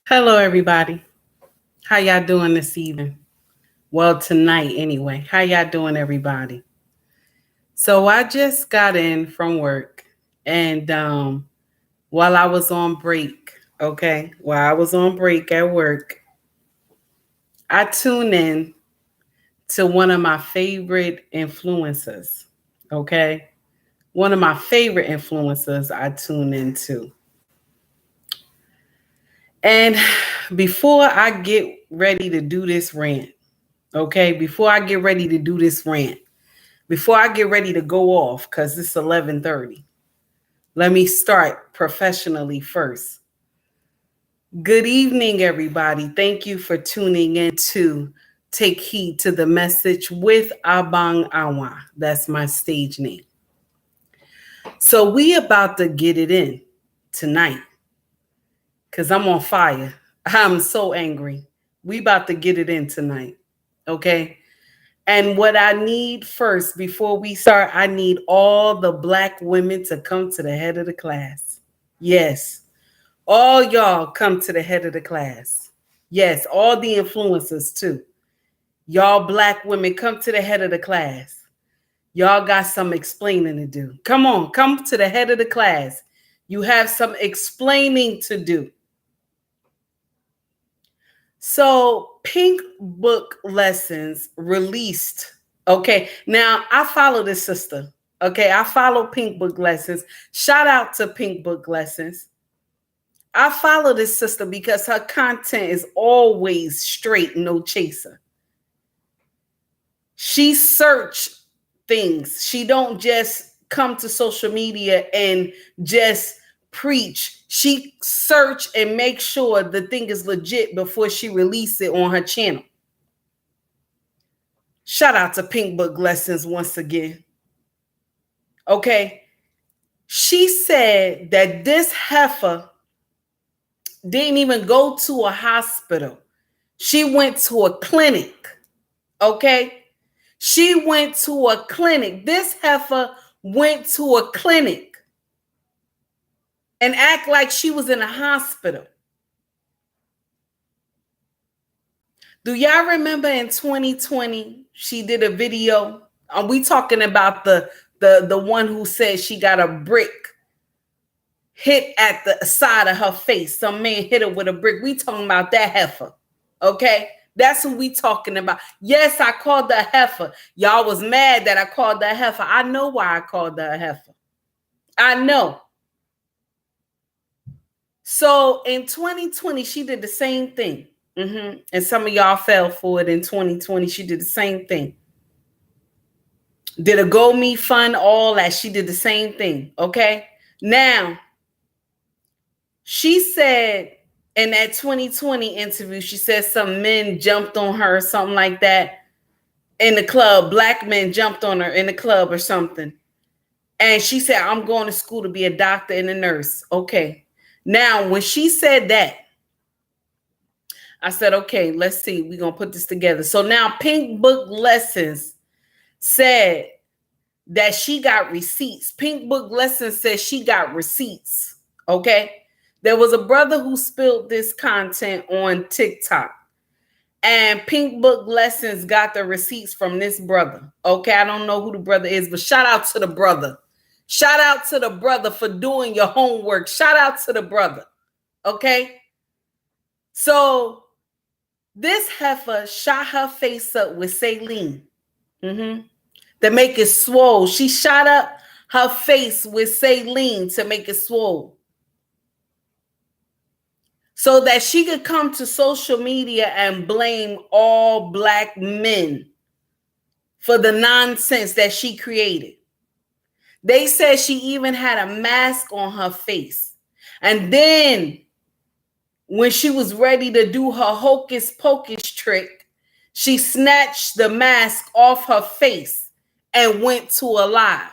Hello, everybody. How y'all doing this evening? Well, tonight anyway. How y'all doing, everybody? So I just got in from work, and while I was on break, while I was on break at work, I tuned in to one of my favorite influencers. Okay, one of my favorite influencers I tune into, and before I get ready to do this rant, before I get ready to do this rant. Before I get ready to go off, because it's 11:30, let me start professionally first. Good evening, everybody. Thank you for tuning in to Take Heed to the Message with Abang Awa. That's my stage name. So we about to get it in tonight, because I'm on fire. I'm so angry. We about to get it in tonight, okay? And what I need first, before we start, I need all the Black women to come to the head of the class. Yes, all y'all come to the head of the class. Yes, all the influencers too. Y'all Black women, come to the head of the class. Y'all got some explaining to do. Come on, come to the head of the class. You have some explaining to do. So, Pink Book Lessons released. Okay, now I follow this sister. Okay, I follow Pink Book Lessons. Shout out to Pink Book Lessons. I follow this sister because her content is always straight, no chaser. She search things. She don't just come to social media and just preach. She search and make sure the thing is legit before she release it on her channel. Shout out to Pink Book Lessons once again. Okay. She said that this heifer didn't even go to a hospital. She went to a clinic. Okay. She went to a clinic. This heifer went to a clinic and act like she was in a hospital. Do y'all remember in 2020, she did a video? Are we talking about the one who said she got a brick hit at the side of her face? Some man hit her with a brick. We talking about that heifer. Okay? That's who we talking about. Yes, I called the heifer. Y'all was mad that I called the heifer. I know why I called the heifer. I know. So in 2020, she did the same thing. And some of y'all fell for it in 2020. She did the same thing. Did a Go Me Fund, all that. She did the same thing. Okay. Now, she said in that 2020 interview, she said some men jumped on her, something like that, in the club. Black men jumped on her in the club or something. And she said, I'm going to school to be a doctor and a nurse. Okay. Now, when she said that, I said, okay, let's see. We're going to put this together. So now Pink Book Lessons said that she got receipts. Pink Book Lessons said she got receipts. Okay. There was a brother who spilled this content on TikTok. And Pink Book Lessons got the receipts from this brother. Okay. I don't know who the brother is, but shout out to the brother. Shout out to the brother for doing your homework. Shout out to the brother. Okay. So this heifer shot her face up with saline to make it swole. She shot up her face with saline to make it swole, so that she could come to social media and blame all Black men for the nonsense that she created. They said she even had a mask on her face. And then when she was ready to do her hocus pocus trick, she snatched the mask off her face and went to a live.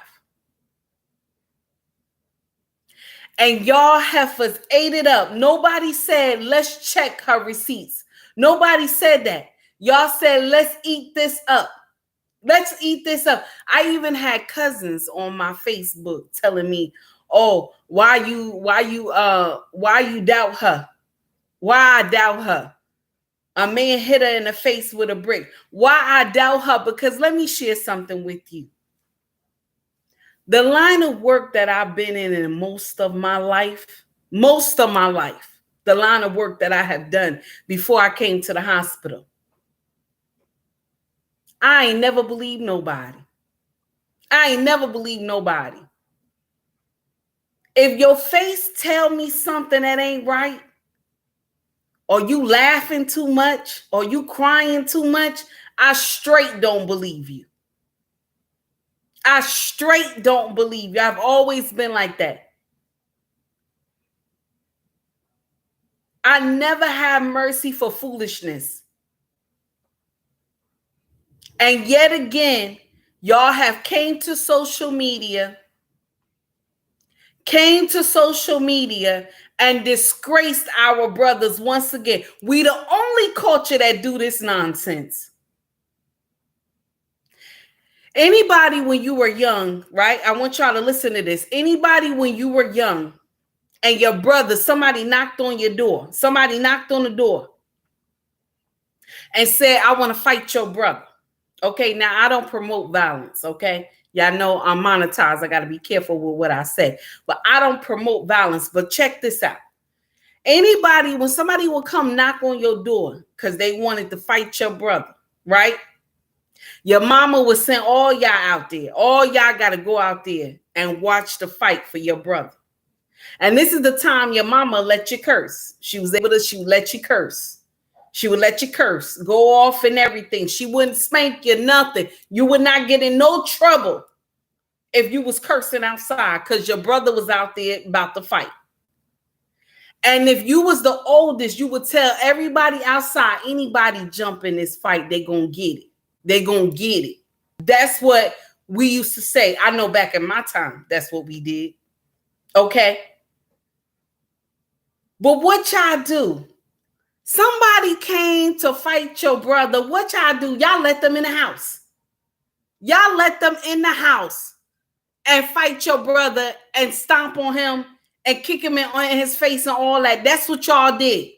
And y'all heifers ate it up. Nobody said, let's check her receipts. Nobody said that. Y'all said, let's eat this up. Let's eat this up. I even had cousins on my Facebook telling me, oh, why you doubt her? Why I doubt her? A man hit her in the face with a brick. Why I doubt her? Because let me share something with you. The line of work that I've been in most of my life, the line of work that I have done before I came to the hospital, I ain't never believed nobody. If your face tell me something that ain't right, or you laughing too much, or you crying too much, I straight don't believe you. I've always been like that. I never have mercy for foolishness. And yet again, y'all have came to social media and disgraced our brothers once again. We the only culture that do this nonsense. Anybody when you were young, right? I want y'all to listen to this. Anybody when you were young and your brother, somebody knocked on the door and said, I want to fight your brother. Okay, now I don't promote violence, okay? Y'all know I'm monetized. I got to be careful with what I say. But I don't promote violence. But check this out. Anybody, when somebody will come knock on your door because they wanted to fight your brother, right? Your mama would send all y'all out there. All y'all got to go out there and watch the fight for your brother. And this is the time your mama let you curse. She would let you curse. She would let you curse, go off and everything. She wouldn't spank you, nothing. You would not get in no trouble if you was cursing outside because your brother was out there about to fight. And if you was the oldest, you would tell everybody outside, anybody jump in this fight, they gonna get it. That's what we used to say. I know back in my time, that's what we did. Okay. But what y'all do? Somebody came to fight your brother. What y'all do? Y'all let them in the house. Y'all let them in the house and fight your brother and stomp on him and kick him on his face and all that. That's what y'all did.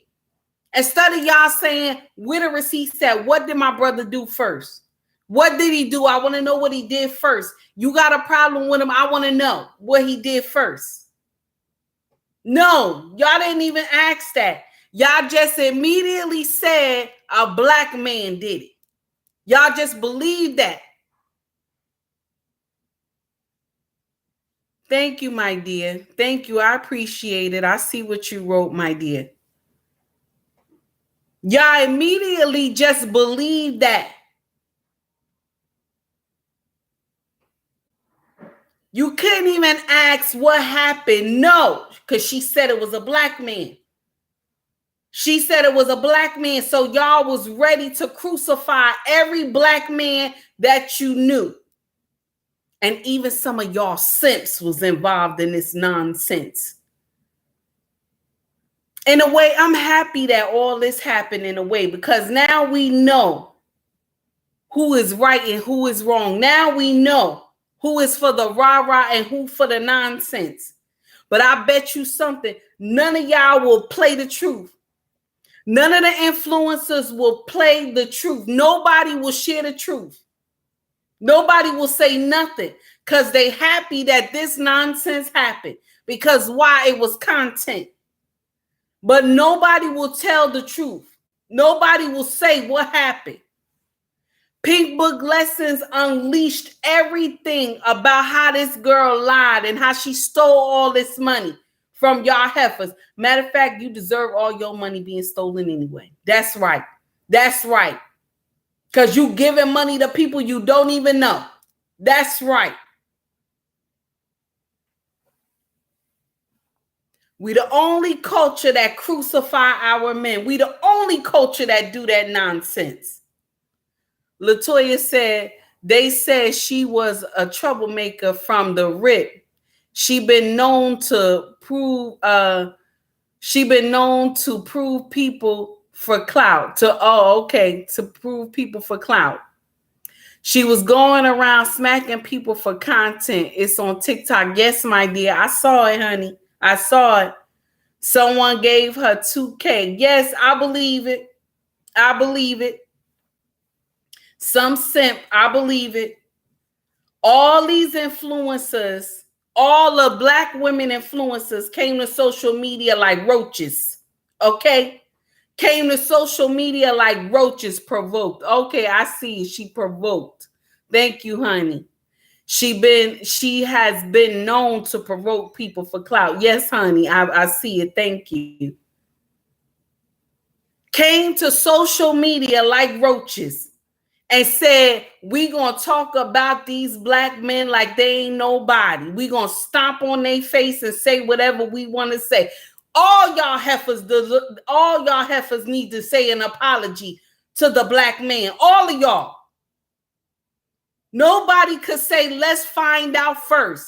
Instead of y'all saying, where the receipt said, what did my brother do first? What did he do? I want to know what he did first. You got a problem with him? I want to know what he did first. No, y'all didn't even ask that. Y'all just immediately said a black man did it. Y'all just believe that. Thank you, my dear. Thank you. I appreciate it. I see what you wrote, my dear. Y'all immediately just believe that. You couldn't even ask what happened. No, because she said it was a black man. She said it was a black man. So y'all was ready to crucify every black man that you knew. And even some of y'all simps was involved in this nonsense. In a way, I'm happy that all this happened in a way, because now we know who is right and who is wrong. Now we know who is for the rah-rah and who for the nonsense. But I bet you something, none of y'all will play the truth. None of the influencers will play the truth. Nobody will share the truth. Nobody will say nothing because they happy that this nonsense happened. Because why? It was content. But nobody will tell the truth. Nobody will say what happened. Pink Book Lessons unleashed everything about how this girl lied and how she stole all this money from y'all heifers. Matter of fact, you deserve all your money being stolen anyway. That's right. That's right. Because you giving money to people you don't even know. That's right. We the only culture that crucify our men. We the only culture that do that nonsense. Latoya said, they said she was a troublemaker from the rip. She been known to prove people for clout. To prove people for clout. She was going around smacking people for content. It's on TikTok. Yes, my dear. I saw it, honey. I saw it. Someone gave her 2K. Yes, I believe it. I believe it. Some simp, I believe it. All these influencers, all the black women influencers came to social media like roaches. Okay? Came to social media like roaches, provoked. Okay, I see it. She provoked. Thank you, honey. She has been known to provoke people for clout. Yes, honey, I see it. Thank you. Came to social media like roaches and said, we gonna talk about these black men like they ain't nobody. We gonna stomp on their face and say whatever we want to say. All y'all heifers need to say an apology to the black man. All of y'all. Nobody could say, let's find out first.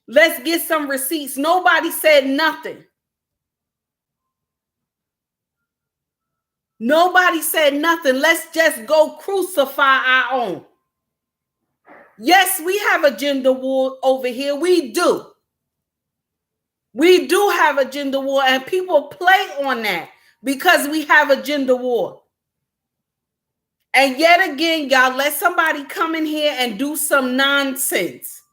Let's get some receipts. Nobody said nothing. Nobody said nothing. Let's just go crucify our own. Yes, we have a gender war over here. We do. We do have a gender war, and people play on that because we have a gender war. And yet again, y'all let somebody come in here and do some nonsense.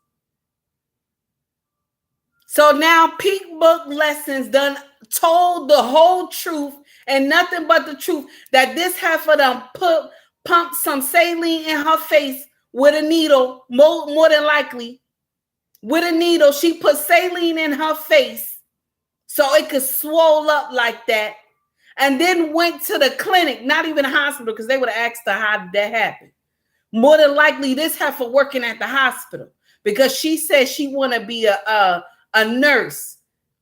So now Peak Book Lessons done told the whole truth and nothing but the truth, that this heifer done pumped some saline in her face with a needle, more than likely. With a needle, she put saline in her face so it could swell up like that, and then went to the clinic, not even a hospital, because they would have asked her how did that happen. More than likely, this heifer working at the hospital because she said she want to be a nurse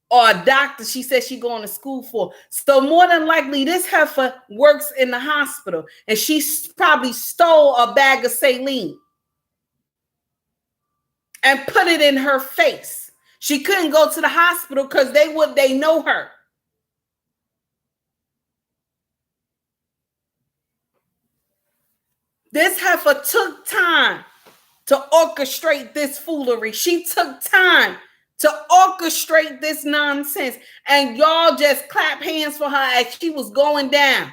or a doctor. She said she going to school for. So more than likely, this heifer works in the hospital, and she probably stole a bag of saline and put it in her face. She couldn't go to the hospital because they know her. This heifer took time to orchestrate this foolery. She took time to orchestrate this nonsense, and y'all just clap hands for her as she was going down,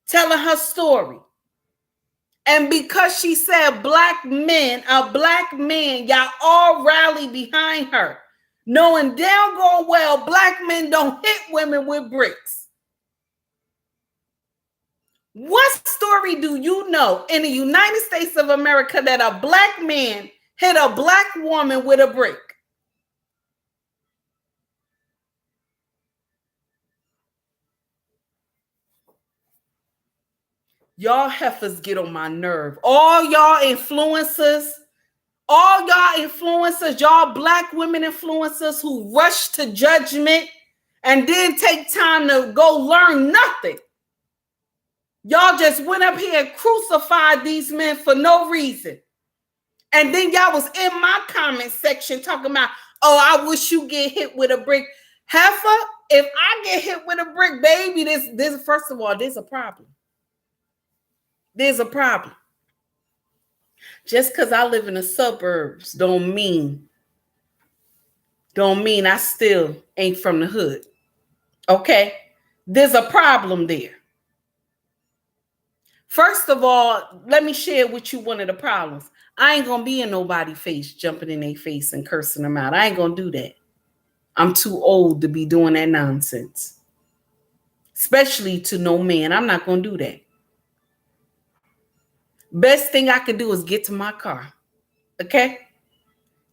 telling her story. And because she said black men, a black man, y'all all rally behind her, knowing damn well black men don't hit women with bricks. What story do you know in the United States of America that a black man hit a black woman with a brick? Y'all heifers get on my nerve. All y'all influencers, y'all black women influencers who rush to judgment and then take time to go learn nothing. Y'all just went up here and crucified these men for no reason. And then y'all was in my comment section talking about, oh, I wish you get hit with a brick. Heifer, if I get hit with a brick, baby, this first of all, there's a problem. There's a problem. Just because I live in the suburbs don't mean I still ain't from the hood. Okay? There's a problem there. First of all, let me share with you one of the problems. I ain't going to be in nobody's face, jumping in their face and cursing them out. I ain't going to do that. I'm too old to be doing that nonsense. Especially to no man. I'm not going to do that. Best thing I can do is get to my car. Okay?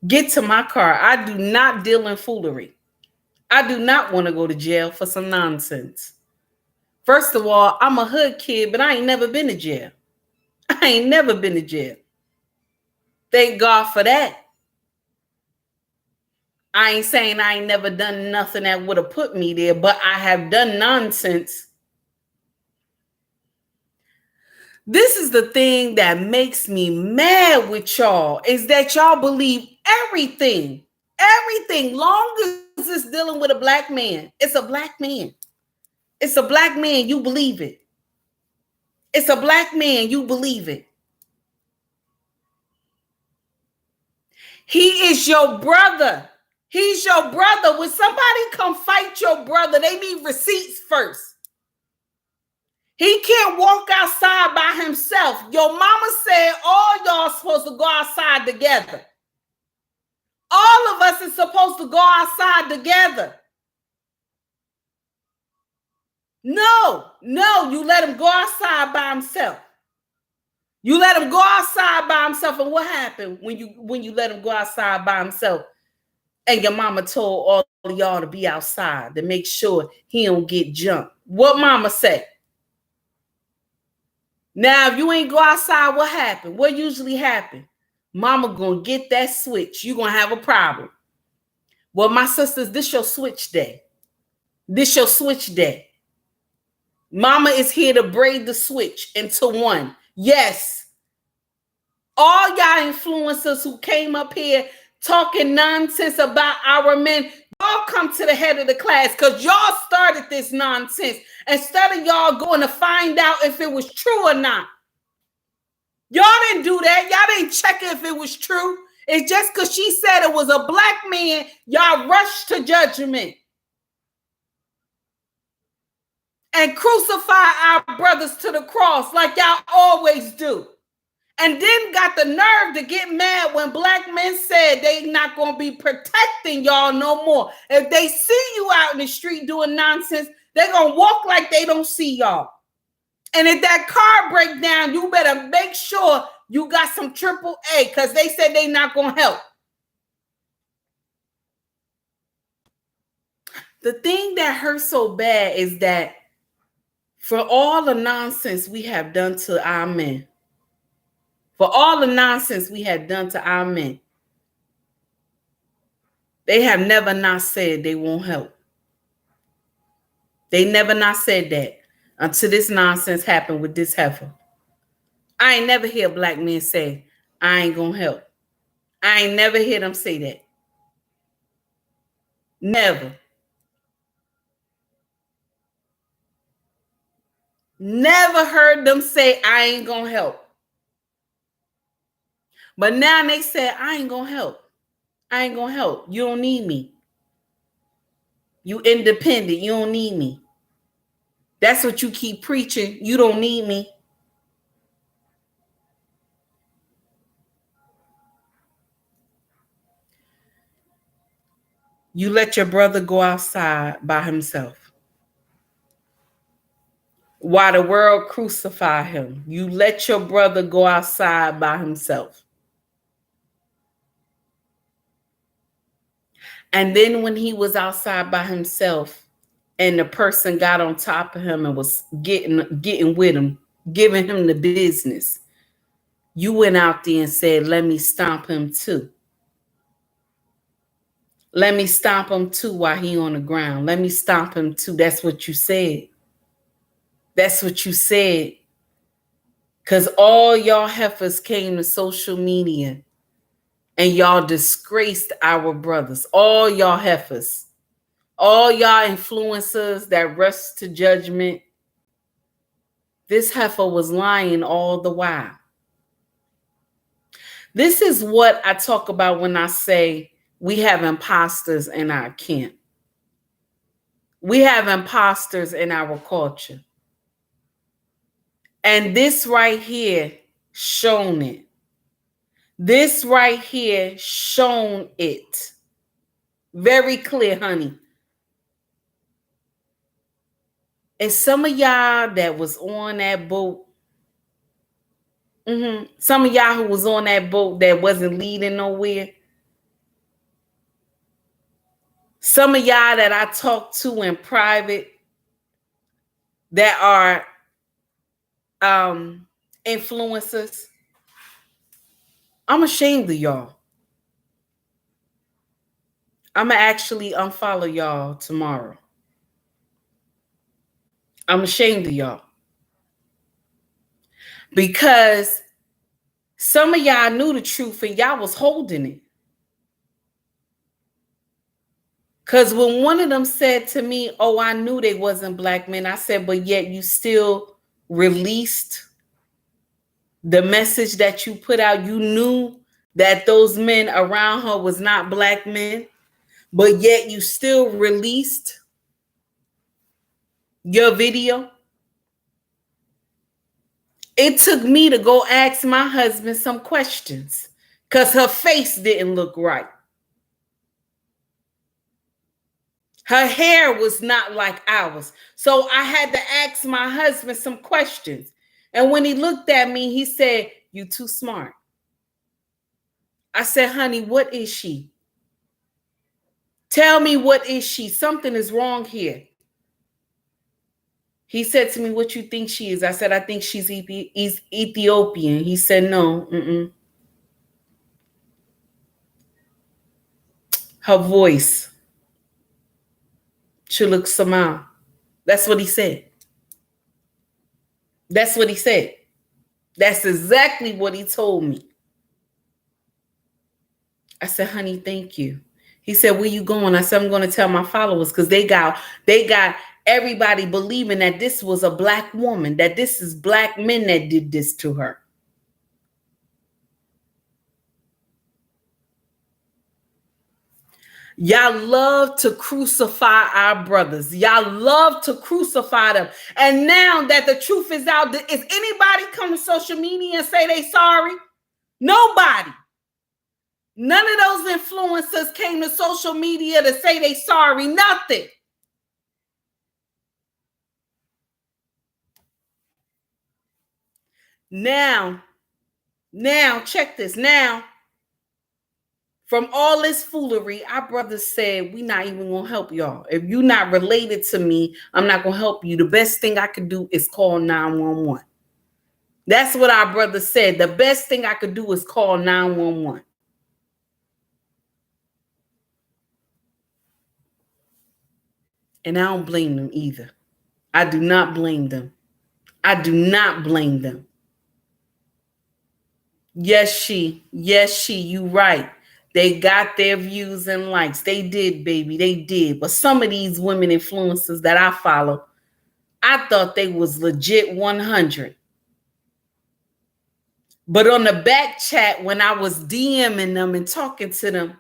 Get to my car. I do not deal in foolery. I do not want to go to jail for some nonsense. First of all, I'm a hood kid, but I ain't never been to jail. I ain't never been to jail. Thank God for that. I ain't saying I ain't never done nothing that would have put me there, but I have done nonsense. This is the thing that makes me mad with y'all, is that y'all believe everything. Everything, long as it's dealing with a black man. It's a black man. It's a black man, you believe it. It's a black man, you believe it. He is your brother. He's your brother. When somebody come fight your brother, they need receipts first. He can't walk outside by himself. Your mama said all y'all supposed to go outside together. All of us is supposed to go outside together. No, you let him go outside by himself. You let him go outside by himself. And what happened when you let him go outside by himself? And your mama told all of y'all to be outside to make sure he don't get jumped. What mama say? Now, if you ain't go outside, what happened? What usually happen? Mama gonna get that switch. You gonna have a problem. Well, my sisters, this your switch day. This your switch day. Mama is here to braid the switch into one. Yes. All y'all influencers who came up here talking nonsense about our men, y'all come to the head of the class because y'all started this nonsense instead of y'all going to find out if it was true or not. Y'all didn't do that. Y'all didn't check if it was true. It's just because she said it was a black man, y'all rushed to judgment and crucify our brothers to the cross like y'all always do. And then got the nerve to get mad when black men said they not going to be protecting y'all no more. If they see you out in the street doing nonsense, they're going to walk like they don't see y'all. And if that car break down, you better make sure you got some AAA because they said they not going to help. The thing that hurts so bad is that for all the nonsense we have done to our men, for all the nonsense we had done to our men, they have never not said they won't help. They never not said that until this nonsense happened with this heifer. I ain't never hear black men say, I ain't gonna help. I ain't never hear them say that. Never. Never heard them say, I ain't gonna help. But now they said, I ain't gonna help. I ain't gonna help. You don't need me. You independent. You don't need me. That's what you keep preaching. You don't need me. You let your brother go outside by himself. While the world crucify him, you let your brother go outside by himself. And then when he was outside by himself and the person got on top of him and was getting with him, giving him the business, you went out there and said, let me stomp him too. Let me stomp him too while he on the ground. Let me stomp him too. That's what you said. That's what you said. Because all y'all heifers came to social media and y'all disgraced our brothers. All y'all heifers. All y'all influencers that rushed to judgment. This heifer was lying all the while. This is what I talk about when I say we have imposters in our camp. We have imposters in our culture. And this right here shown it. This right here shown it. Very clear, honey. And some of y'all that was on that boat, some of y'all who was on that boat that wasn't leading nowhere, some of y'all that I talked to in private that are influencers, I'm ashamed of y'all. I'm going to actually unfollow y'all tomorrow. I'm ashamed of y'all. Because some of y'all knew the truth and y'all was holding it. Because when one of them said to me, oh, I knew they wasn't black men, I said, but yet you still released the message that you put out. You knew that those men around her was not black men. but yet you still released your video. It took me to go ask my husband some questions because her face didn't look right. Her hair was not like ours. So I had to ask my husband some questions. And when he looked at me, he said, "You too smart." I said, "Honey, what is she? Tell me, what is she? Something is wrong here." He said to me, "What you think she is?" I said, "I think she's Ethiopian." He said, "No, her voice, she looks somehow." That's what he said. That's what he said. That's exactly what he told me. I said, "Honey, thank you." He said, "Where you going?" I said, "I'm going to tell my followers because they got everybody believing that this was a black woman, that this is black men that did this to her." Y'all love to crucify our brothers. Y'all love to crucify them. And now that the truth is out, is anybody come to social media and say they sorry? Nobody. None of those influencers came to social media to say they sorry. Nothing. Now, check this. Now, from all this foolery, our brothers said, "We not even gonna help y'all. If you're not related to me, I'm not gonna help you. The best thing I could do is call 911. That's what our brother said. The best thing I could do is call 911. And I don't blame them either. I do not blame them. I do not blame them. Yes, you right. They got their views and likes. They did, baby. They did. But some of these women influencers that I follow, I thought they was legit 100. But on the back chat, when I was DMing them and talking to them,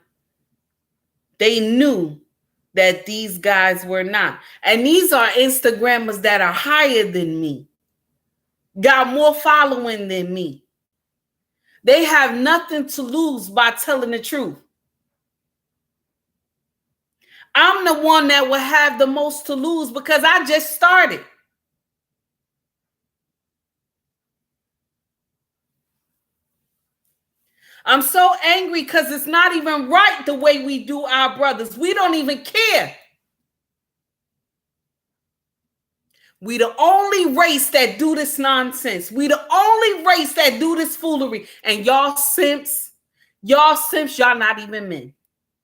they knew that these guys were not. And these are Instagrammers that are higher than me, got more following than me. They have nothing to lose by telling the truth. I'm the one that will have the most to lose because I just started. I'm so angry because it's not even right the way we do our brothers. We don't even care. We the only race that do this nonsense. We the only race that do this foolery. And y'all simps, y'all not even men.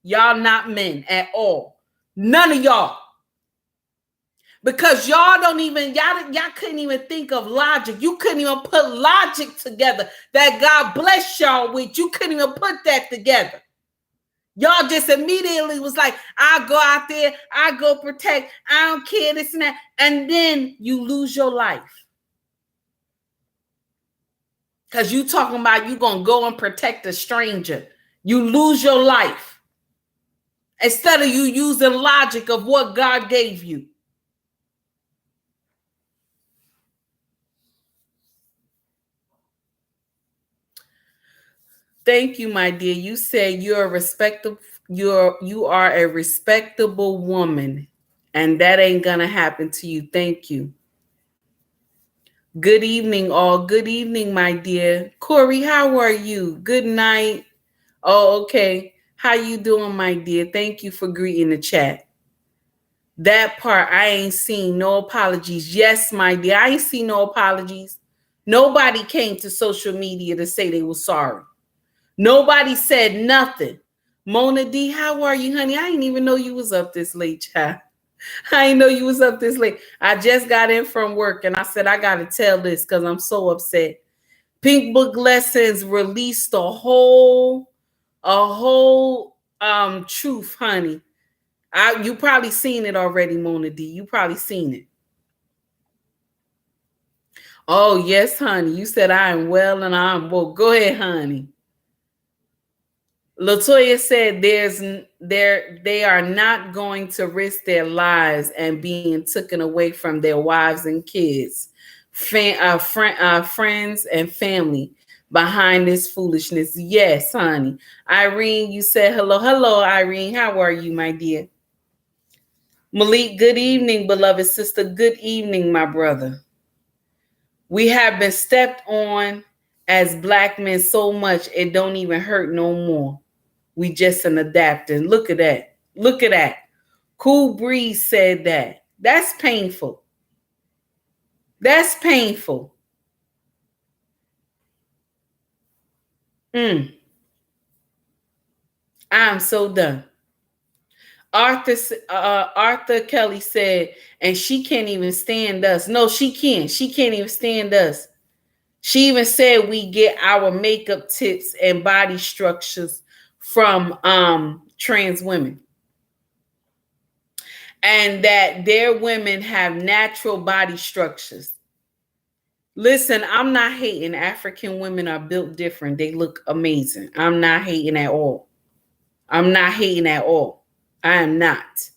Y'all not men at all. None of y'all. Because y'all don't even, y'all couldn't even think of logic. You couldn't even put logic together that God bless y'all with. You couldn't even put that together. Y'all just immediately was like, "I go out there, I go protect, I don't care, this and that." And then you lose your life. Because you talking about you going to go and protect a stranger. You lose your life. Instead of you using logic of what God gave you. Thank you, my dear. You said you are a respectable woman, and that ain't gonna happen to you. Thank you. Good evening, all. Good evening, my dear. Corey, how are you? Good night. Oh, okay. How you doing, my dear? Thank you for greeting the chat. That part, I ain't seen no apologies. Yes, my dear, I ain't seen no apologies. Nobody came to social media to say they were sorry. Nobody said nothing. Mona D, how are you, honey? I didn't even know you was up this late, child. I didn't know you was up this late. I just got in from work and I said, I got to tell this because I'm so upset. Pink Book Lessons released a whole truth, honey. You probably seen it already, Mona D. You probably seen it. Oh, yes, honey. You said I am well and I'm woke. Go ahead, honey. Latoya said they are not going to risk their lives and being taken away from their wives and kids, friends and family behind this foolishness. Yes, honey. Irene, you said hello. Hello, Irene. How are you, my dear? Malik, good evening, beloved sister. Good evening, my brother. We have been stepped on as black men so much it don't even hurt no more. We just an adapting. Look at that. Look at that. Cool Breeze said that. That's painful. That's painful. Mm, I'm so done. Arthur Kelly said, and she can't even stand us. No, she can't. She can't even stand us. She even said we get our makeup tips and body structures from trans women. And that their women have natural body structures. Listen, I'm not hating. African women are built different. They look amazing. I'm not hating at all. I'm not hating at all. I am not.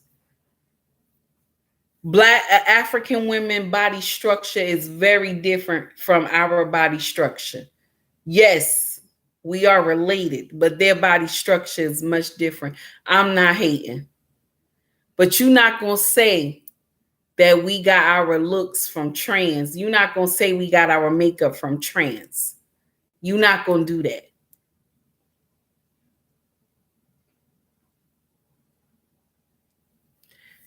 Black African women body structure is very different from our body structure. Yes, we are related, but their body structure is much different. I'm not hating. But you're not going to say that we got our looks from trans. You're not going to say we got our makeup from trans. You're not going to do that.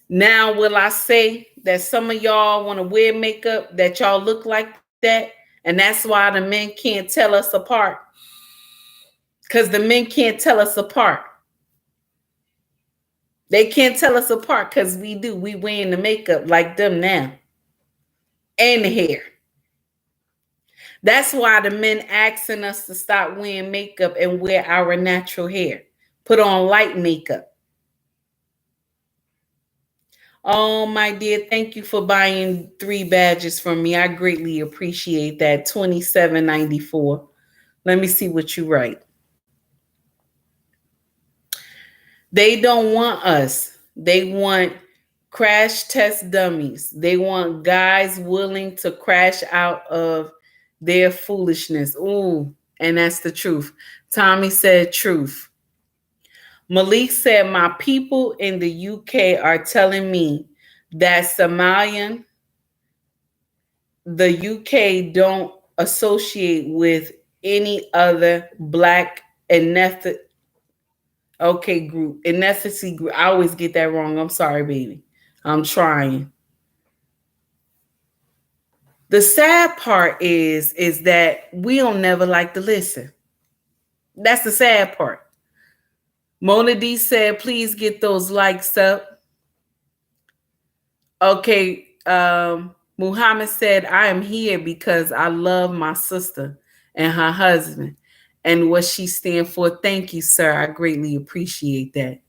Now, will I say that some of y'all want to wear makeup that y'all look like that? And that's why the men can't tell us apart. Because the men can't tell us apart. They can't tell us apart because we do. We wearing the makeup like them now. And the hair. That's why the men asking us to stop wearing makeup and wear our natural hair. Put on light makeup. Oh, my dear, thank you for buying 3 badges from me. I greatly appreciate that. $27.94. Let me see what you write. They don't want us. They want crash test dummies. They want guys willing to crash out of their foolishness. Ooh, and that's the truth. Tommy said truth. Malik said, my people in the UK are telling me that Somalian, the UK don't associate with any other black ethnicity. Okay, group. Ethnicity group. I always get that wrong. I'm sorry, baby. I'm trying. The sad part is that we don't never like to listen. That's the sad part. Mona D said, please get those likes up. Okay. Muhammad said, I am here because I love my sister and her husband and what she stands for. Thank you, sir. I greatly appreciate that.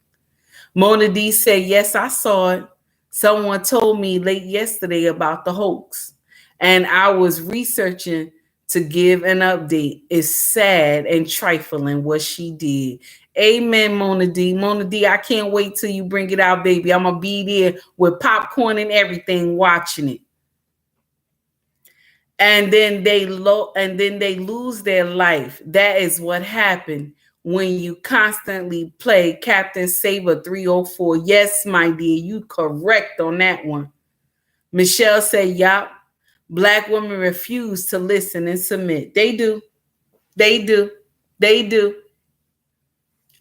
Mona D said, yes, I saw it. Someone told me late yesterday about the hoax, and I was researching to give an update. It's sad and trifling what she did. Amen, Mona D. Mona D, I can't wait till you bring it out, baby. I'm going to be there with popcorn and everything watching it. And then they lose their life. That is what happened when you constantly play Captain Saber 304. Yes, my dear, you correct on that one. Michelle said, yup, black women refuse to listen and submit. They do. They do. They do.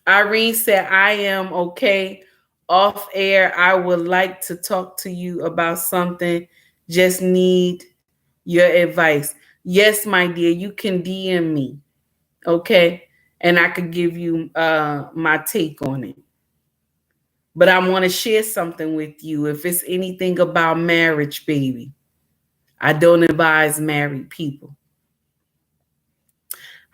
Irene said, I am okay. Off air, I would like to talk to you about something. Just need your advice. Yes, my dear, you can DM me. Okay? And I could give you my take on it. But I want to share something with you. If it's anything about marriage, baby, I don't advise married people.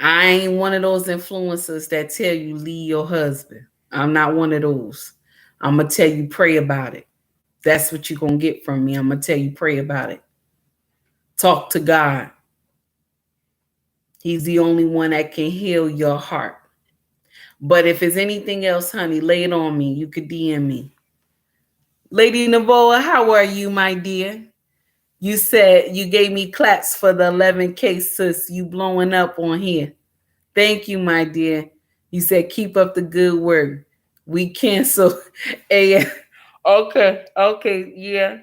I ain't one of those influencers that tell you leave your husband. I'm not one of those. I'm going to tell you pray about it. That's what you're going to get from me. I'm going to tell you pray about it. Talk to God. He's the only one that can heal your heart. But if it's anything else, honey, lay it on me. You could DM me. Lady Navoa, how are you, my dear? You said you gave me claps for the 11K, sis. You blowing up on here. Thank you, my dear. You said keep up the good work. We cancel. A okay, yeah.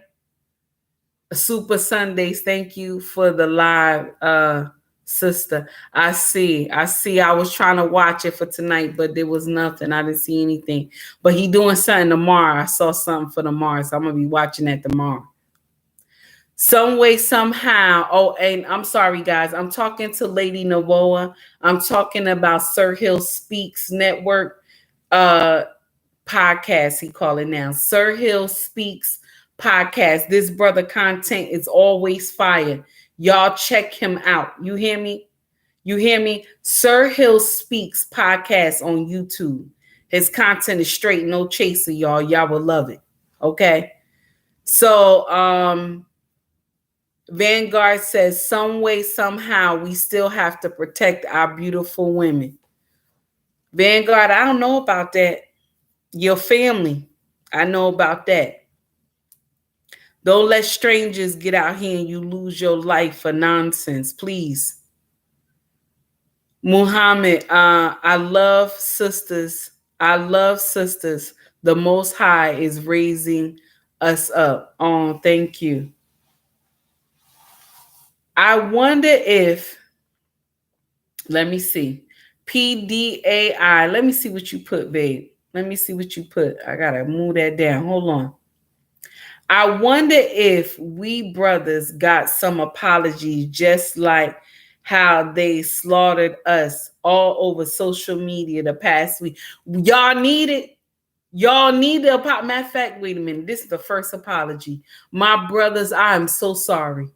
Super Sundays. Thank you for the live, sister. I see. I was trying to watch it for tonight, but there was nothing. I didn't see anything. But he doing something tomorrow. I saw something for tomorrow, so I'm gonna be watching that tomorrow. Some way, somehow. Oh, and I'm sorry, guys. I'm talking to Lady Novoa. I'm talking about Sir Hill Speaks Network. Podcast, he call it now. Sir Hill Speaks Podcast. This brother content is always fire. Y'all check him out. You hear me? You hear me? Sir Hill Speaks Podcast on YouTube. His content is straight, no chaser, y'all. Y'all will love it. Okay. So Vanguard says some way, somehow we still have to protect our beautiful women. Vanguard, I don't know about that. Your family, I know about that. Don't let strangers get out here and you lose your life for nonsense, please. Muhammad, I love sisters. I love sisters. The Most High is raising us up. Oh, thank you. I wonder if, let me see, PDAI. Let me see what you put, babe. Let me see what you put. I gotta move that down. Hold on. I wonder if we brothers got some apologies, just like how they slaughtered us all over social media the past week. Y'all need it. Y'all need the apology. Matter of fact, wait a minute. This is the first apology. My brothers, I am so sorry.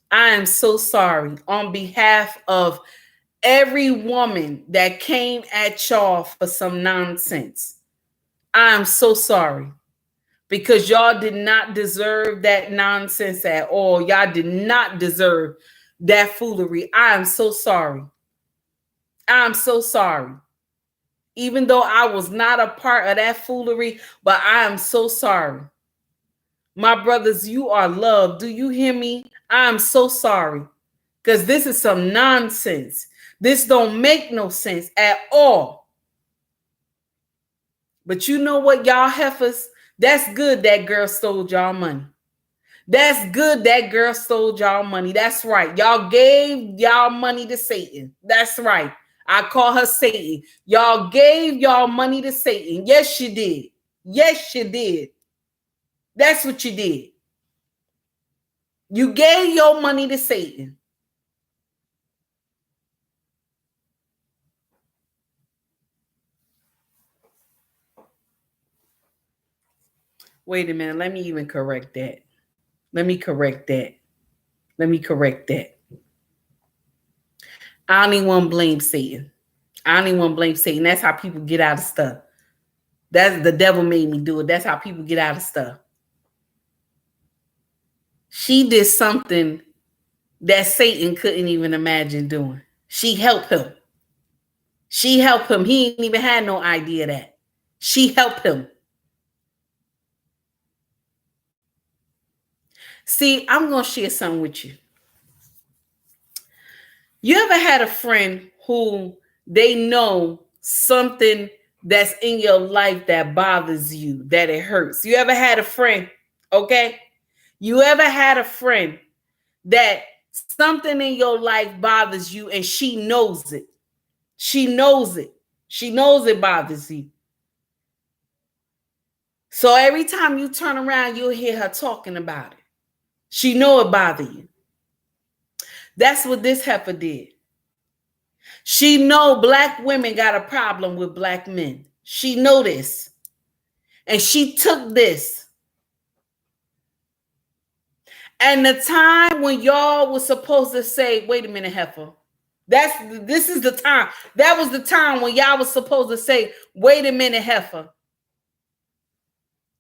I am so sorry on behalf of every woman that came at y'all for some nonsense. I am so sorry. Because y'all did not deserve that nonsense at all. Y'all did not deserve that foolery. I am so sorry. I'm so sorry. Even though I was not a part of that foolery, but I am so sorry. My brothers, you are loved. Do you hear me? I'm so sorry. Because this is some nonsense. This don't make no sense at all. But you know what, y'all heifers? That's good that girl stole y'all money. That's good that girl stole y'all money. That's right. Y'all gave y'all money to Satan. That's right. I call her Satan. Y'all gave y'all money to Satan. Yes, you did. Yes, you did. That's what you did. You gave your money to Satan. Wait a minute. Let me even correct that. Let me correct that. Let me correct that. I don't even want to blame Satan. I don't even want to blame Satan. That's how people get out of stuff. That's the devil made me do it. That's how people get out of stuff. She did something that Satan couldn't even imagine doing. She helped him. She helped him. He ain't even had no idea of that. She helped him. See, I'm going to share something with you. You ever had a friend who they know something that's in your life that bothers you, that it hurts? You ever had a friend, okay? You ever had a friend that something in your life bothers you and she knows it? She knows it. She knows it bothers you. So every time you turn around, you'll hear her talking about it. She know it bothers you. That's what this heifer did. She know black women got a problem with black men. She know this. And she took this. And the time when y'all was supposed to say, wait a minute, heifer. This is the time. That was the time when y'all was supposed to say, wait a minute, heifer.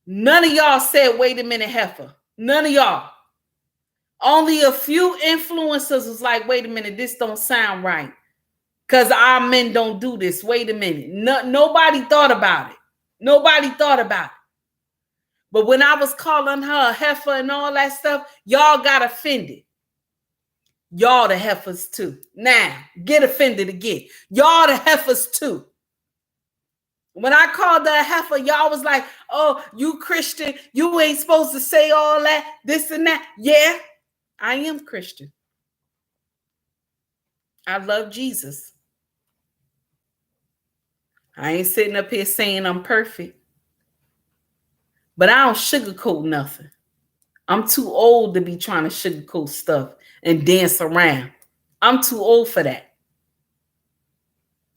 None of y'all said, wait a minute, heifer. None of y'all. Only a few influencers was like, wait a minute, this don't sound right. Because our men don't do this. Wait a minute. Nobody thought about it. Nobody thought about it. But when I was calling her a heifer and all that stuff, y'all got offended. Y'all the heifers too. Now, get offended again. Y'all the heifers too. When I called her a heifer, y'all was like, oh, you Christian. You ain't supposed to say all that, this and that. Yeah, I am Christian. I love Jesus. I ain't sitting up here saying I'm perfect. But I don't sugarcoat nothing. I'm too old to be trying to sugarcoat stuff and dance around. I'm too old for that.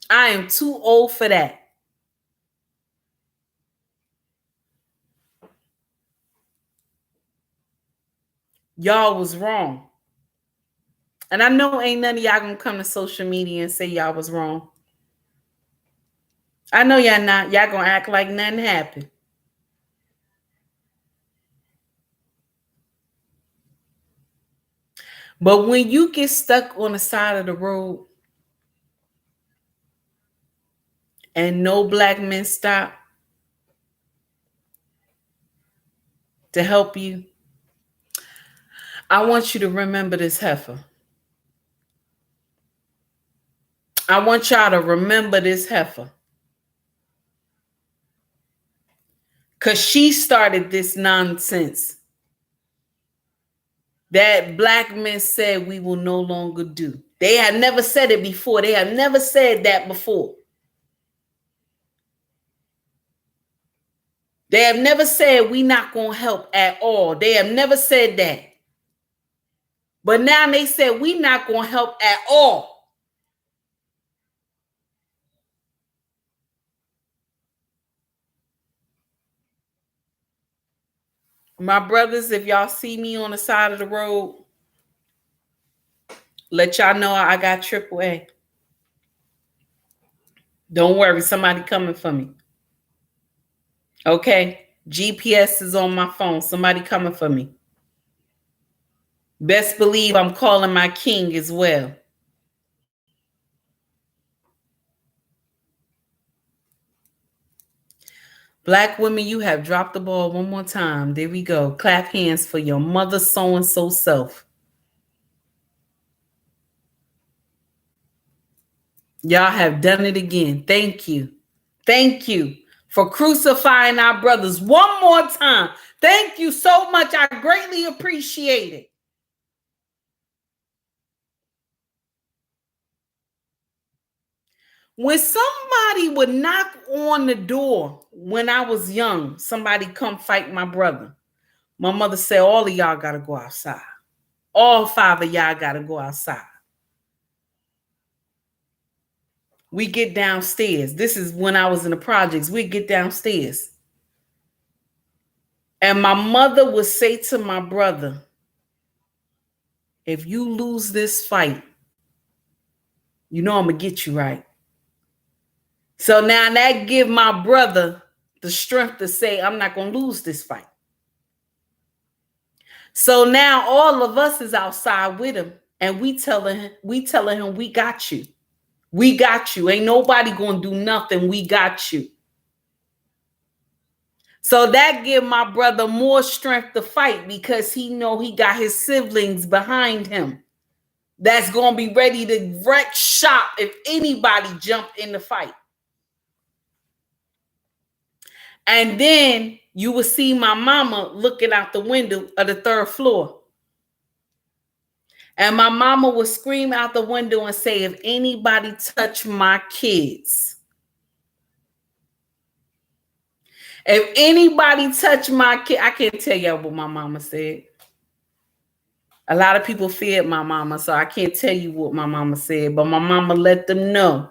I am too old for that. Y'all was wrong. And I know ain't none of y'all gonna come to social media and say y'all was wrong. I know y'all not. Y'all gonna act like nothing happened. But when you get stuck on the side of the road and no black men stop to help you, I want you to remember this heifer. I want y'all to remember this heifer. Because she started this nonsense that black men said we will no longer do. They have never said it before. They have never said that before. They have never said we not going to help at all. They have never said that. But now they said we not going to help at all. My brothers, if y'all see me on the side of the road, let y'all know I got AAA. Don't worry, somebody coming for me. Okay? GPS is on my phone. Somebody coming for me. Best believe I'm calling my king as well. Black women, you have dropped the ball one more time. There we go. Clap hands for your mother so-and-so self. Y'all have done it again. Thank you. Thank you for crucifying our brothers one more time. Thank you so much. I greatly appreciate it. When somebody would knock on the door when I was young, somebody come fight my brother. My mother said, all of y'all got to go outside. All 5 of y'all got to go outside. We get downstairs. This is when I was in the projects. We get downstairs. And my mother would say to my brother, if you lose this fight, you know I'm going to get you right. So now that give my brother the strength to say, I'm not going to lose this fight. So now all of us is outside with him. And we telling him, we got you. We got you. Ain't nobody going to do nothing. We got you. So that give my brother more strength to fight because he know he got his siblings behind him. That's going to be ready to wreck shop if anybody jump in the fight. And then you will see my mama looking out the window of the 3rd floor. And my mama would scream out the window and say, if anybody touch my kids, if anybody touch my kid, I can't tell y'all what my mama said. A lot of people feared my mama, so I can't tell you what my mama said. But my mama let them know,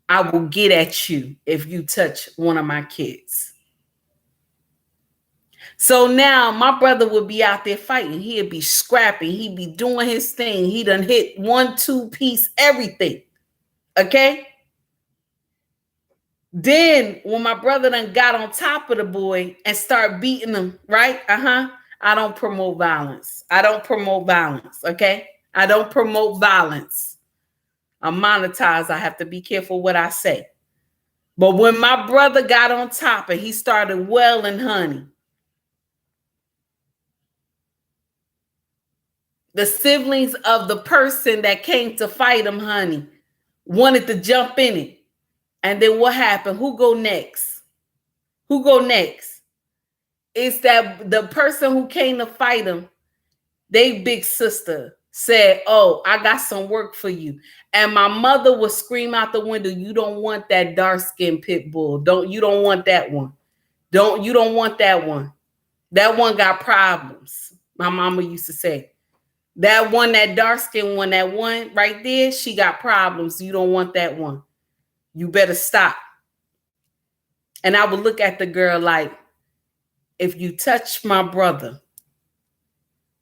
I will get at you if you touch one of my kids. So now my brother would be out there fighting. He'd be scrapping. He'd be doing his thing. He done hit 1-2 piece, everything. Okay? Then when my brother done got on top of the boy and start beating him, right? I don't promote violence. I don't promote violence. Okay? I don't promote violence. I'm monetized. I have to be careful what I say. But when my brother got on top and he started wailing, honey, the siblings of the person that came to fight him, honey, wanted to jump in it. And then what happened? Who go next? Who go next? It's that the person who came to fight him, they big sister said, "Oh, I got some work for you." And my mother would scream out the window, "You don't want that dark-skinned pit bull. You don't want that one. You don't want that one. That one got problems." My mama used to say, "That one, that dark-skinned one, that one right there, she got problems. You don't want that one. You better stop." And I would look at the girl like, if you touch my brother,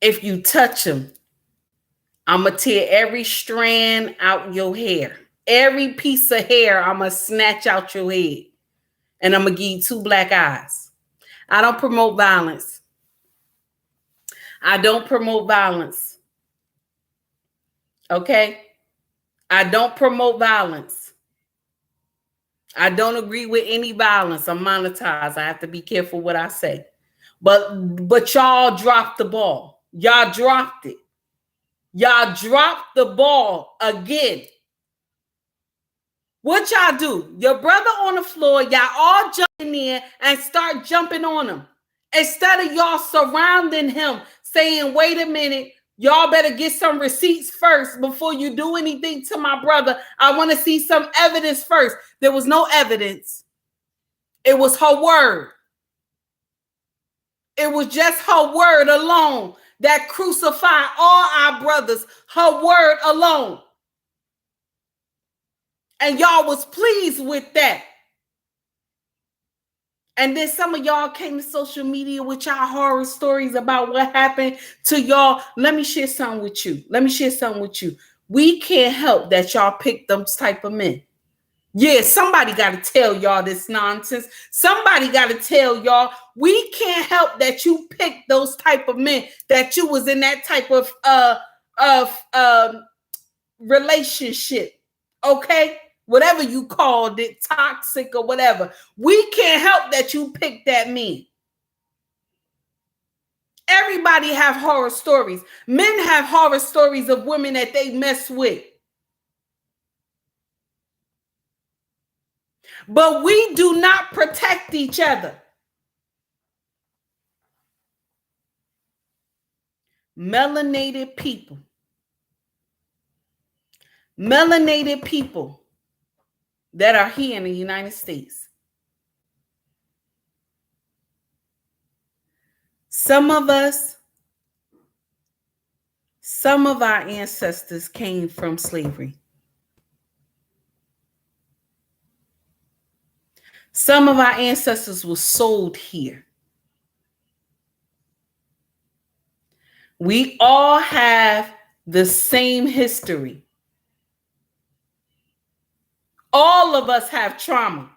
if you touch him, I'm going to tear every strand out your hair. Every piece of hair, I'm going to snatch out your head. And I'm going to give you 2 black eyes. I don't promote violence. I don't promote violence. Okay? I don't promote violence. I don't agree with any violence. I'm monetized. I have to be careful what I say. But y'all dropped the ball. Y'all dropped it. Y'all dropped the ball again. What y'all do? Your brother on the floor, y'all all jump in there and start jumping on him. Instead of y'all surrounding him, saying, "Wait a minute, y'all better get some receipts first before you do anything to my brother. I want to see some evidence first." There was no evidence. It was her word. It was just her word alone that crucified all our brothers. Her word alone. And y'all was pleased with that. And then some of y'all came to social media with y'all horror stories about what happened to y'all. Let me share something with you. We can't help that y'all picked those type of men. Yeah, somebody got to tell y'all this nonsense. Somebody got to tell y'all, we can't help that you picked those type of men, that you was in that type of relationship. Okay? Whatever you called it, toxic or whatever. We can't help that you picked that man. Everybody have horror stories. Men have horror stories of women that they mess with. But we do not protect each other. Melanated people that are here in the United States. Some of our ancestors came from slavery. Some of our ancestors were sold here. We all have the same history. All of us have trauma.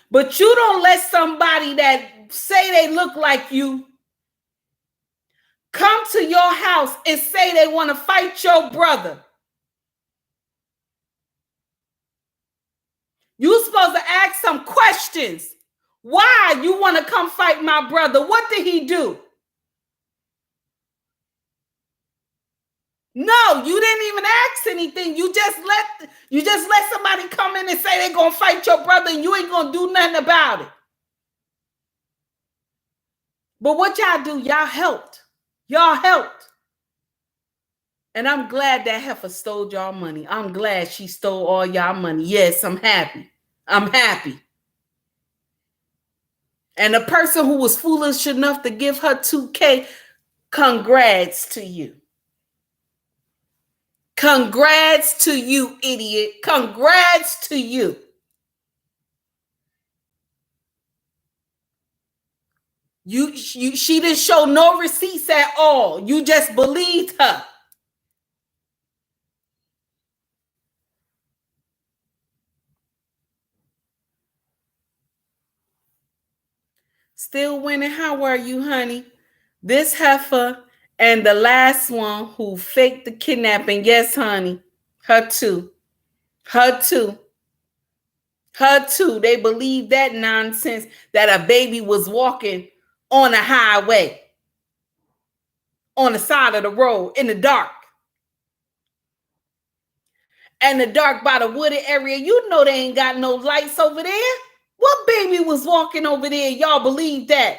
But you don't let somebody that say they look like you come to your house and say they want to fight your brother. You're supposed to ask some questions. Why you want to come fight my brother? What did he do? No, you didn't even ask anything. You just let somebody come in and say they're gonna fight your brother and you ain't gonna do nothing about it. But what y'all do, y'all helped. Y'all helped. And I'm glad that heifer stole y'all money. I'm glad she stole all y'all money. Yes, I'm happy. I'm happy. And the person who was foolish enough to give her $2K, congrats to you. Congrats to you, idiot. Congrats to you. She didn't show no receipts at all. You just believed her. Still winning. How are you, honey? This heifer and the last one who faked the kidnapping. Yes, honey. Her too. Her too. Her too. They believe that nonsense that a baby was walking on a highway, on the side of the road, in the dark. And the dark by the wooded area, you know they ain't got no lights over there. What baby was walking over there? Y'all believe that?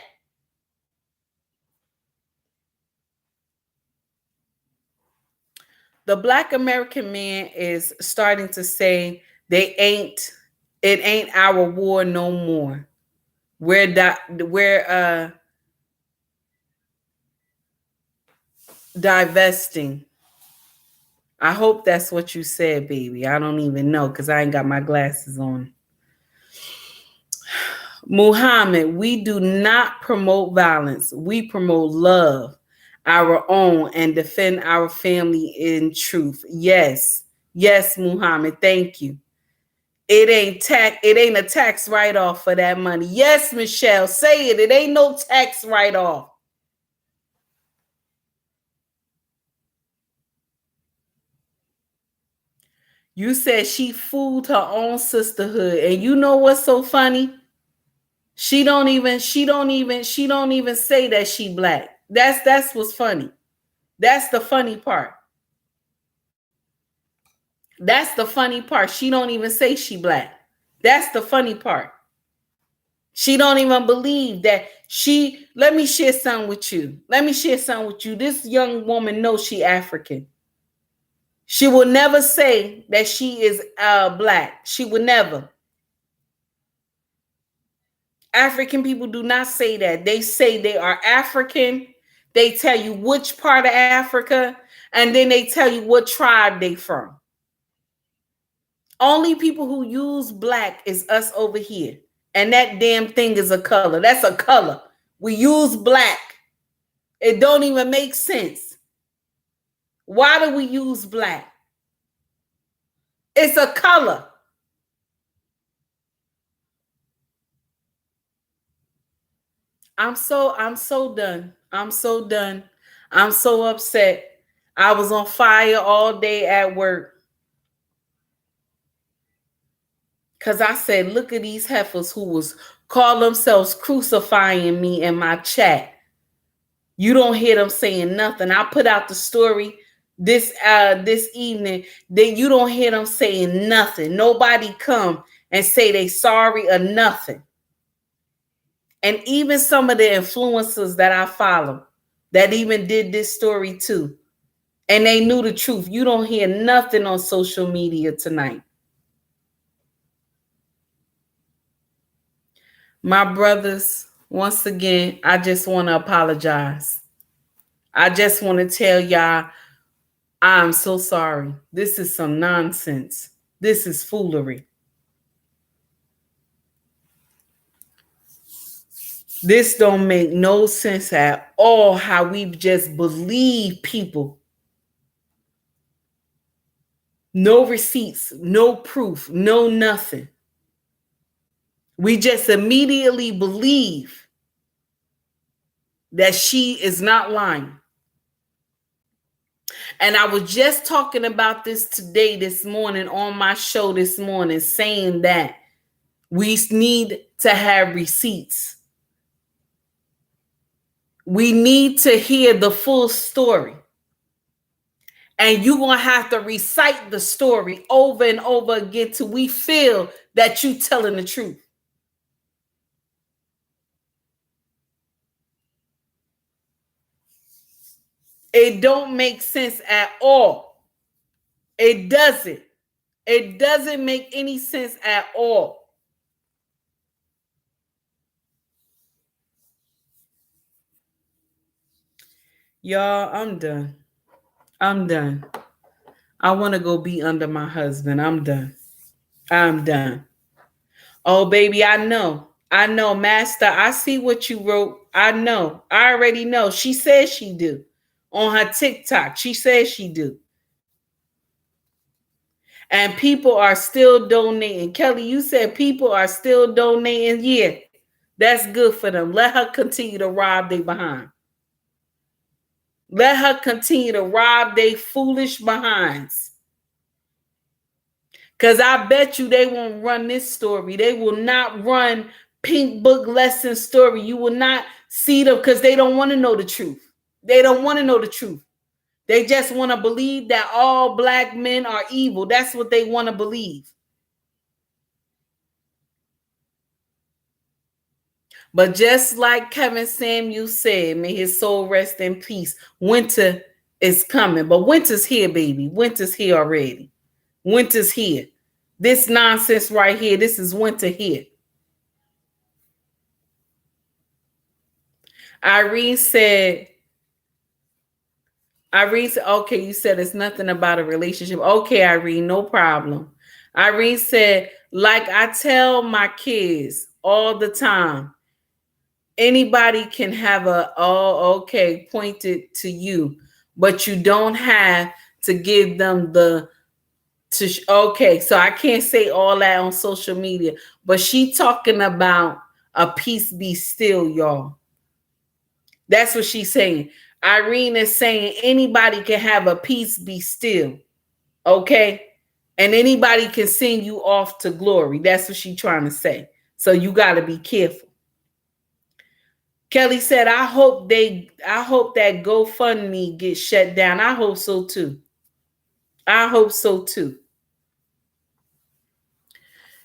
The Black American man is starting to say it ain't our war no more. We're divesting. I hope that's what you said, baby. I don't even know because I ain't got my glasses on. Muhammad, we do not promote violence. We promote love, our own, and defend our family in truth. Yes. Yes, Muhammad. Thank you. It ain't a tax write-off for that money. Yes, Michelle, say it. It ain't no tax write-off. You said she fooled her own sisterhood. And you know what's so funny? She don't even say that she black. That's what's funny. That's the funny part. That's the funny part. She don't even say she black. That's the funny part. She don't even believe that let me share something with you. This young woman knows she African. She will never say that she is black. She will never. African people do not say that. They say they are African. They tell you which part of Africa, and then they tell you what tribe they from. Only people who use black is us over here. And that damn thing is a color. That's a color. We use black. It don't even make sense. Why do we use black? It's a color. I'm so done. I'm so done. I'm so upset. I was on fire all day at work. Because I said, look at these heifers who was call themselves crucifying me in my chat. You don't hear them saying nothing. I put out the story this evening. Then you don't hear them saying nothing. Nobody come and say they sorry or nothing. And even some of the influencers that I follow that even did this story too. And they knew the truth. You don't hear nothing on social media tonight. My brothers, once again, I just want to apologize. I just want to tell y'all, I'm so sorry. This is some nonsense. This is foolery. This don't make no sense at all how we've just believed people. No receipts, no proof, no nothing. We just immediately believe that she is not lying. And I was just talking about this morning on my show this morning, saying that we need to have receipts. We need to hear the full story. And you're going to have to recite the story over and over again till we feel that you're telling the truth. It don't make sense at all. It doesn't. It doesn't make any sense at all. Y'all, I'm done. I'm done. I want to go be under my husband. I'm done. I'm done. Oh, baby, I know. I know, Master. I see what you wrote. I know. I already know. She says she do. On her TikTok, she says she do. And people are still donating. Kelly, you said people are still donating. Yeah, that's good for them. Let her continue to rob they behind. Let her continue to rob they foolish behinds. Because I bet you they won't run this story. They will not run Pink Book lesson story. You will not see them because they don't want to know the truth. They don't want to know the truth. They just want to believe that all black men are evil. That's what they want to believe. But just like Kevin Samuel said, may his soul rest in peace. Winter is coming. But winter's here, baby. Winter's here already. Winter's here. This nonsense right here, this is winter here. Irene said, okay, you said it's nothing about a relationship. Okay, Irene, no problem. Irene said, like I tell my kids all the time, anybody can have okay, pointed to you, but you don't have to give them okay, so I can't say all that on social media, but she talking about a peace be still, y'all. That's what she's saying. Irene is saying anybody can have a peace be still, okay? And anybody can send you off to glory. That's what she's trying to say. So you got to be careful. Kelly said, I hope that GoFundMe gets shut down. I hope so too. I hope so too.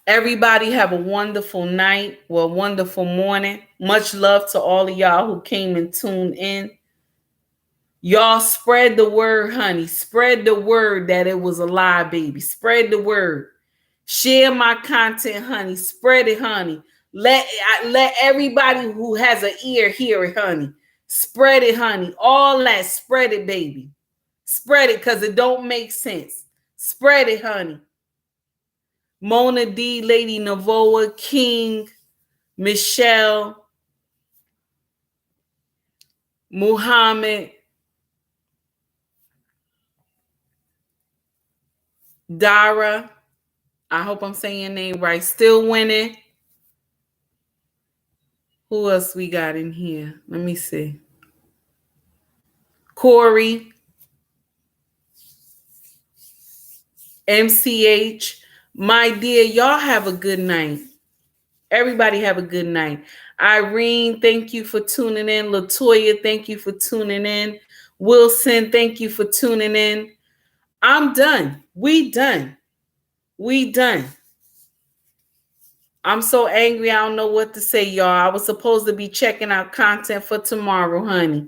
Everybody have a wonderful night or a wonderful morning. Much love to all of y'all who came and tuned in. Y'all spread the word, honey. Spread the word that it was a lie, baby. Spread the word. Share my content, honey. Spread it, honey. Let everybody who has an ear hear it, honey. Spread it, honey. All that, spread it, baby. Spread it because it don't make sense. Spread it, honey. Mona D, Lady Navoa, King, Michelle, Muhammad, Dara. I hope I'm saying your name right. Still winning. Who else we got in here? Let me see. Corey, MCH. My dear, y'all have a good night. Everybody have a good night. Irene, thank you for tuning in. Latoya, thank you for tuning in. Wilson, thank you for tuning in. I'm done. We done. We done. I'm so angry. I don't know what to say, y'all. I was supposed to be checking out content for tomorrow, honey,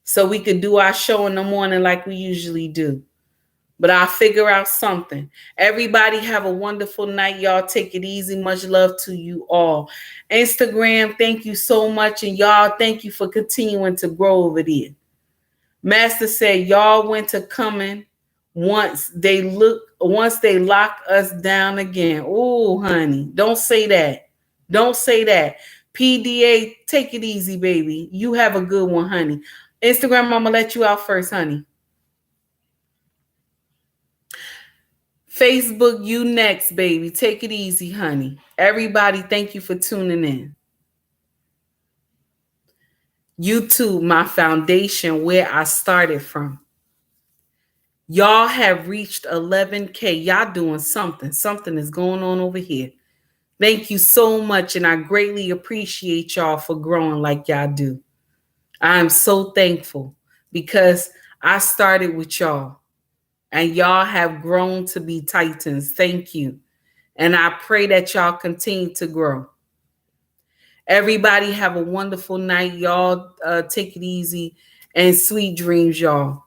so we could do our show in the morning like we usually do. But I'll figure out something. Everybody have a wonderful night. Y'all take it easy. Much love to you all. Instagram, thank you so much. And y'all, thank you for continuing to grow over there. Master said, y'all winter coming once they lock us down again. Oh, honey, don't say that. Don't say that. PDA, take it easy, baby. You have a good one, honey. Instagram, I'm going to let you out first, honey. Facebook, you next, baby. Take it easy, honey. Everybody, thank you for tuning in. YouTube, my foundation, where I started from. Y'all have reached 11K. Y'all doing something. Something is going on over here. Thank you so much, and I greatly appreciate y'all for growing like y'all do. I'm so thankful because I started with y'all. And y'all have grown to be titans. Thank you. And I pray that y'all continue to grow. Everybody have a wonderful night. Y'all take it easy and sweet dreams, y'all.